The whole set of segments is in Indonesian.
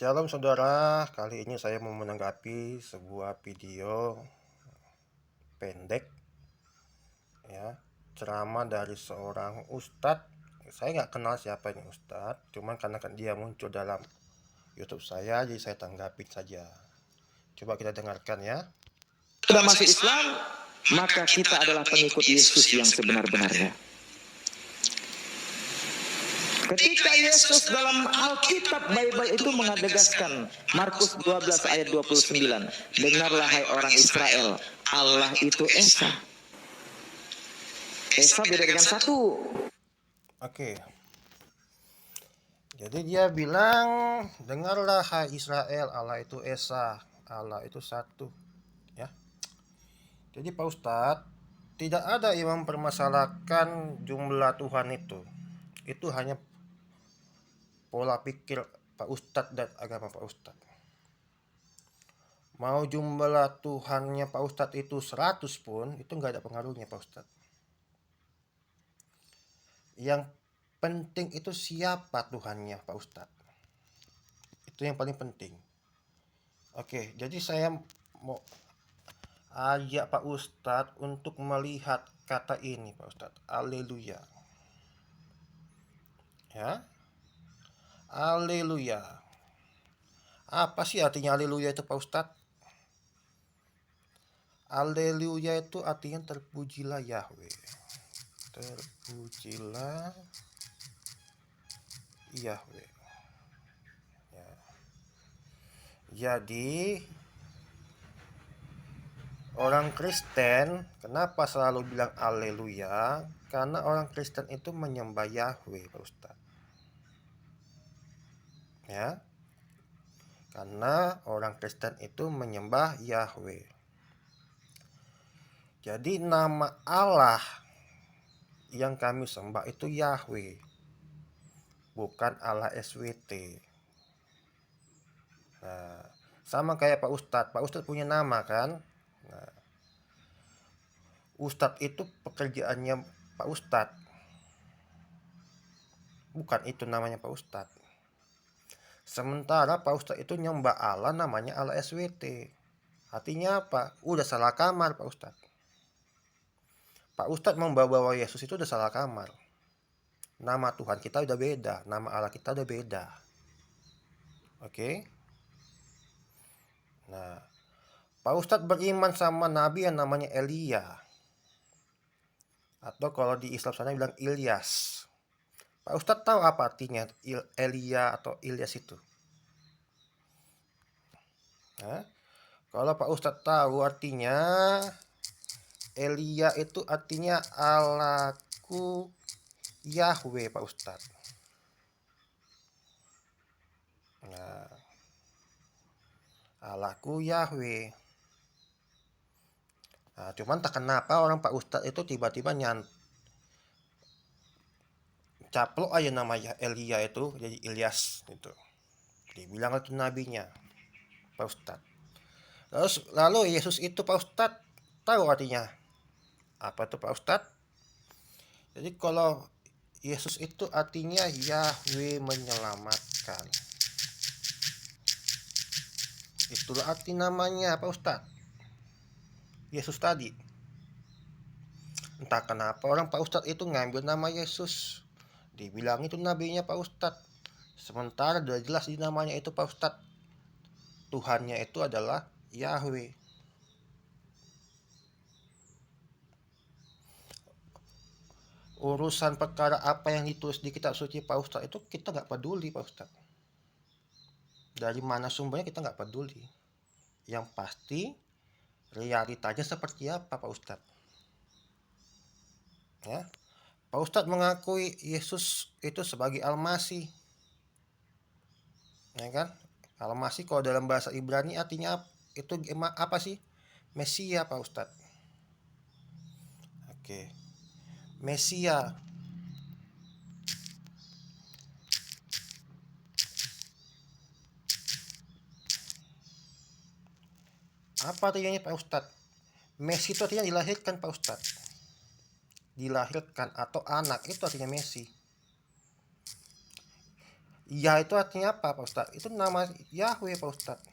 Shalom saudara, kali ini saya mau menanggapi sebuah video pendek ya, ceramah dari seorang ustadz. Saya nggak kenal siapa ini ustadz, cuman karena kan dia muncul dalam YouTube saya, jadi saya tanggapin saja. Coba kita dengarkan ya. Sudah masuk Islam, maka kita adalah pengikut Yesus yang sebenar-benarnya. Ketika Yesus dalam Alkitab Bible itu mengadegaskan Markus 12 ayat 29, dengarlah hai orang Israel, Allah itu Esa. Esa beda dengan satu. Oke. Jadi dia bilang, dengarlah hai Israel, Allah itu Esa, Allah itu satu. Ya. Jadi Pak Ustadz, tidak ada yang mempermasalahkan jumlah Tuhan itu. Itu hanya pola pikir Pak Ustadz dan agama Pak Ustadz. Mau jumlah Tuhannya Pak Ustadz itu 100 pun, itu nggak ada pengaruhnya Pak Ustadz. Yang penting itu siapa Tuhannya Pak Ustadz. Itu yang paling penting. Oke, jadi saya mau ajak Pak Ustadz untuk melihat kata ini Pak Ustadz. Haleluya. Ya. Haleluya. Apa sih artinya haleluya itu Pak Ustadz? Haleluya itu artinya terpujilah Yahweh. Terpujilah Yahweh. Ya. Jadi orang Kristen kenapa selalu bilang haleluya? Karena orang Kristen itu menyembah Yahweh Pak Ustadz. Ya. Karena orang Kristen itu menyembah Yahweh. Jadi nama Allah yang kami sembah itu Yahweh, bukan Allah SWT. Nah, sama kayak Pak Ustadz. Pak Ustadz punya nama kan? Nah, Ustadz itu pekerjaannya Pak Ustadz. Bukan itu namanya Pak Ustadz. Sementara Pak Ustadz itu nyembah Allah namanya Allah SWT. Artinya apa? Udah salah kamar Pak Ustadz. Pak Ustadz membawa Yesus itu udah salah kamar. Nama Tuhan kita udah beda. Nama Allah kita udah beda. Oke? Nah, Pak Ustadz beriman sama Nabi yang namanya Elia. Atau kalau di Islam sana bilang Ilyas. Pak Ustadz tahu apa artinya Elia atau Ilyas itu? Nah, kalau Pak Ustadz tahu artinya, Elia itu artinya Allahku Yahweh Pak Ustadz. Nah, Allahku Yahweh. Nah, cuman tak kenapa orang Pak Ustadz itu tiba-tiba caplok aja namanya Elia itu jadi Ilyas gitu. Dibilang itu nabinya Pak Ustadz. Lalu Yesus itu Pak Ustadz tahu artinya apa itu Pak Ustadz? Jadi kalau Yesus itu artinya Yahweh menyelamatkan. Itulah arti namanya Pak Ustadz. Yesus tadi. Entah kenapa orang Pak Ustadz itu ngambil nama Yesus. Dibilang itu nabinya Pak Ustadz. Sementara udah jelas di namanya itu Pak Ustadz. Tuhannya itu adalah Yahweh. Urusan perkara apa yang ditulis di kitab suci Pak Ustadz itu kita nggak peduli Pak Ustadz. Dari mana sumbernya kita nggak peduli. Yang pasti realitanya seperti apa Pak Ustadz. Ya, Pak Ustadz mengakui Yesus itu sebagai Al-Masih. Ya kan? Al-Masih kalau dalam bahasa Ibrani artinya itu apa sih? Mesia Pak Ustadz. Oke. Mesia. Apa artinya Pak Ustadz? Messi itu artinya dilahirkan Pak Ustadz. Dilahirkan atau anak itu artinya Messi. Ya itu artinya apa Pak Ustadz? Itu nama Yahweh Pak Ustadz.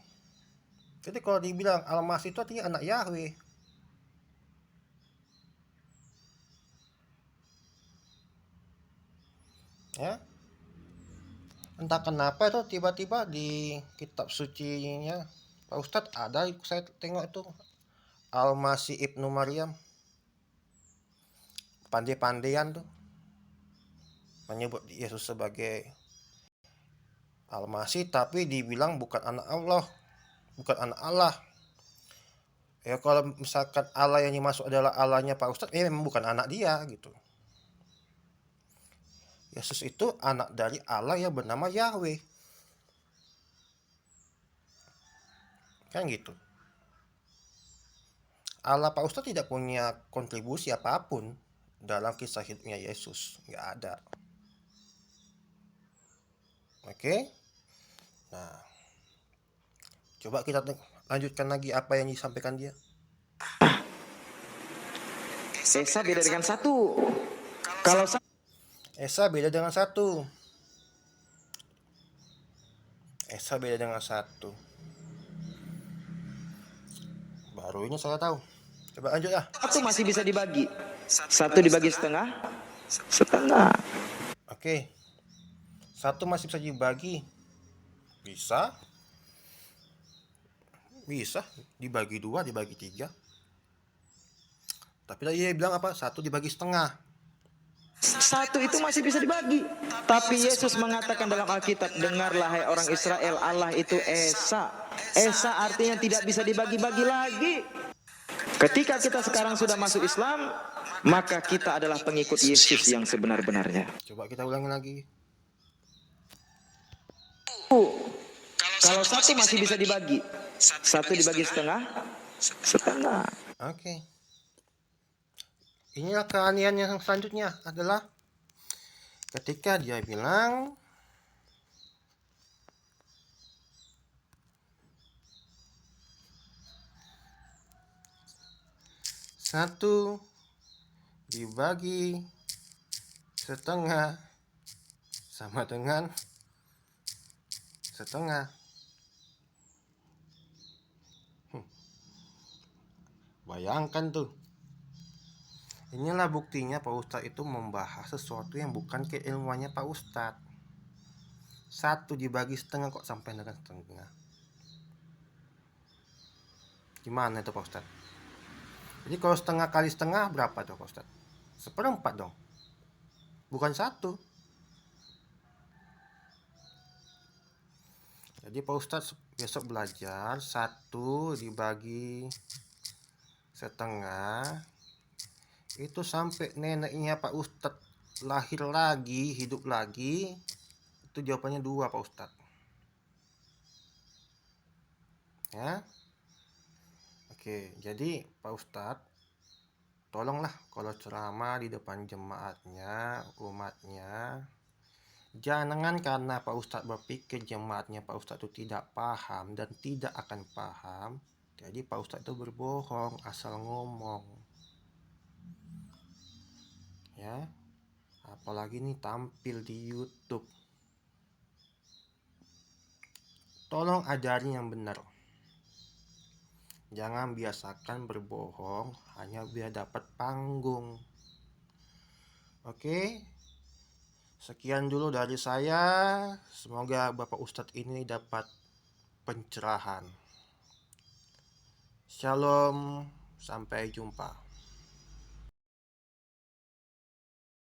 Jadi kalau dibilang Al-Masih itu artinya anak Yahweh. Ya, entah kenapa itu tiba-tiba di kitab sucinya Pak Ustadz ada, saya tengok itu Al-Masih Ibnu Maryam, pandai-pandaian tuh menyebut Yesus sebagai Al-Masih, tapi dibilang bukan anak Allah, bukan anak Allah. Ya kalau misalkan Allah yang dimaksud adalah Allahnya Pak Ustadz, ya memang bukan anak dia gitu. Yesus itu anak dari Allah yang bernama Yahweh. Kan gitu. Allah Pak Ustadz tidak punya kontribusi apapun dalam kisah hidupnya Yesus. Nggak ada. Oke. Nah, coba kita lanjutkan lagi apa yang disampaikan dia. Esa beda dengan satu. Kalau Esa beda dengan satu. Esa beda dengan satu. Baru ini saya tahu. Coba lanjut ya. satu masih bisa dibagi. Satu dibagi setengah. Setengah. Oke. Satu masih bisa dibagi. Bisa. Bisa dibagi dua, dibagi tiga. Tapi tadi dia bilang apa? Satu dibagi setengah. Satu itu masih bisa dibagi. Tapi Yesus mengatakan dalam Alkitab, dengarlah hai orang Israel, Allah itu Esa. Esa artinya tidak bisa dibagi-bagi lagi. Ketika kita sekarang sudah masuk Islam, maka kita adalah pengikut Yesus yang sebenar-benarnya. Coba kita ulangi lagi. Kalau satu masih bisa dibagi, satu dibagi setengah, setengah. Oke. Inilah keanian yang selanjutnya adalah ketika dia bilang satu dibagi setengah sama dengan setengah. Bayangkan tuh. Inilah buktinya Pak Ustadz itu membahas sesuatu yang bukan keilmuannya Pak Ustadz. Satu dibagi setengah kok sampai dengan setengah. Gimana itu Pak Ustadz? Jadi kalau setengah kali setengah berapa tuh Pak Ustadz? Seperempat dong. Bukan satu. Jadi Pak Ustadz besok belajar satu dibagi setengah itu sampai neneknya Pak Ustadz lahir lagi, hidup lagi, itu jawabannya 2 Pak Ustadz. Ya. Oke, jadi Pak Ustadz tolonglah kalau ceramah di depan jemaatnya, umatnya, jangan karena Pak Ustadz berpikir jemaatnya Pak Ustadz itu tidak paham dan tidak akan paham, jadi Pak Ustadz itu berbohong, asal ngomong. Ya, apalagi nih tampil di YouTube. Tolong ajarin yang benar. Jangan biasakan berbohong hanya biar dapat panggung. Oke. Sekian dulu dari saya. Semoga Bapak Ustadz ini dapat pencerahan. Shalom, sampai jumpa.